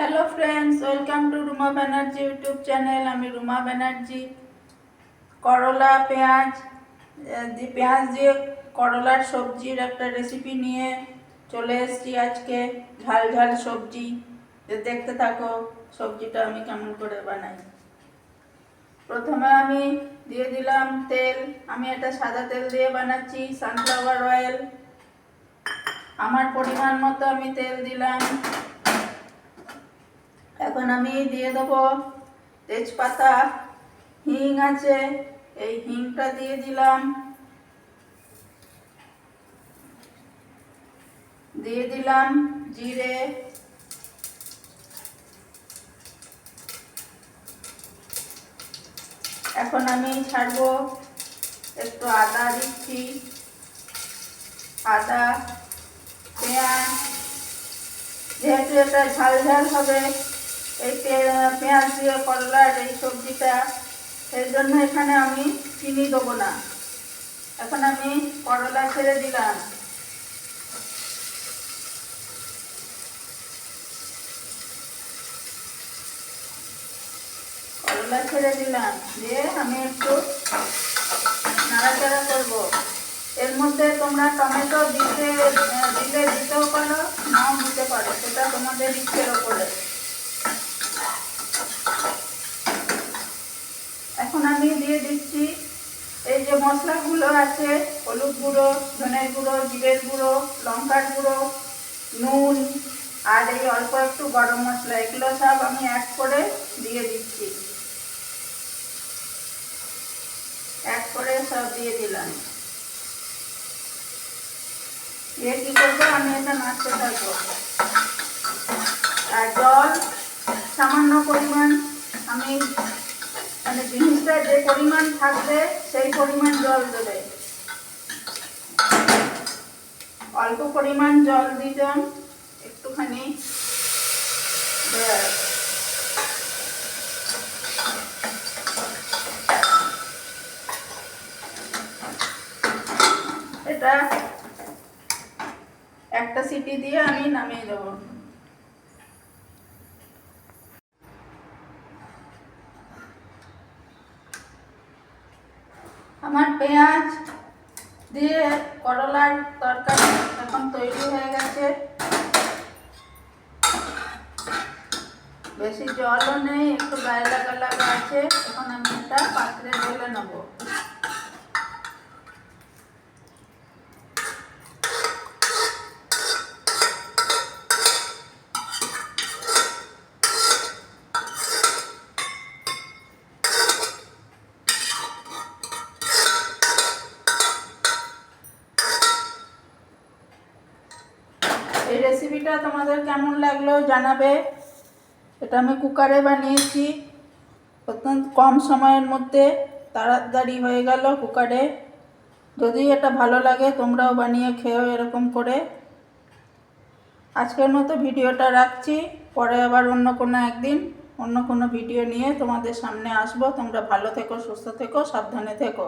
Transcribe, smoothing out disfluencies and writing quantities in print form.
Hello friends, welcome to Ruma Banerjee YouTube channel. আমি রুমা ব্যানার্জি। করলা পেঁয়াজ দিয়ে করলার সবজির একটা রেসিপি নিয়ে চলে এসেছি আজকে। ঝাল ঝাল সবজি। দেখতে থাকো সবজিটা আমি কেমন করে বানাই। প্রথমে আমি দিয়ে দিলাম তেল। আমি এটা সাদা তেল দিয়ে বানাচ্ছি, সানফ্লাওয়ার অয়েল। আমার পরিমাণ মতো আমি তেল দিলাম। এখন আমি দিয়ে দেবো তেজপাতা, হিং আছে, এই হিংটা দিয়ে দিলাম। দিয়ে দিলাম জিরে। এখন আমি ছাড়বো, একটু আদা দিচ্ছি, আদা, পেঁয়াজ। যেহেতু এটা ঝাল ঝাল হবে এই পেঁয়াজ দিয়ে করলার এই সবজিটা, এর জন্য এখানে আমি চিনি দেবো না। এখন আমি করলা ছেড়ে দিলাম। করলা ছেড়ে দিলাম দিয়ে আমি একটু নাড়াচাড়া করবো। এর মধ্যে তোমরা টমেটো দিতেও পারো, নাও দিতে পারো, সেটা তোমাদের ইচ্ছের ওপরে। এখন আমি দিয়ে দিচ্ছি এই যে মশলাগুলো আছে, হলুদ গুঁড়ো, ধনের গুঁড়ো, জিরের গুঁড়ো, লঙ্কার গুঁড়ো, নুন আর এই অল্প একটু গরম মশলা, এগুলো সব আমি অ্যাড করে দিয়ে দিচ্ছি। অ্যাড করে সব দিয়ে দিলাম। দিয়ে কী করবো, আমি এটা নাড়তে থাকবো। আর জল সামান্য পরিমাণ, আমি মানে জিনিসটা যে পরিমাণ থাকবে সেই পরিমাণ জল দেবে। অল্প পরিমাণ জল দিলাম একটুখানি। এটা একটা সিটি দিয়ে আমি নামিয়ে দেবো। আমার পেঁয়াজ দিয়ে করলার তরকারি এখন তৈরি হয়ে গেছে। বেশি জলও নেই, একটু গায়ে লাগা লাগা আছে। এখন আমি একটা পাত্রে ঢেলে নেবো। এই রেসিপিটা তোমাদের কেমন লাগলো জানাবে। এটা আমি কুকারে বানিয়েছি, অত্যন্ত কম সময়ের মধ্যে তাড়াতাড়ি হয়ে গেল কুকারে। যদি এটা ভালো লাগে তোমরাও বানিয়ে খেও এরকম করে। আজকের মতো ভিডিওটা রাখছি, পরে আবার অন্য কোনো একদিন অন্য কোনো ভিডিও নিয়ে তোমাদের সামনে আসবো। তোমরা ভালো থেকো, সুস্থ থেকো, সাবধানে থেকো।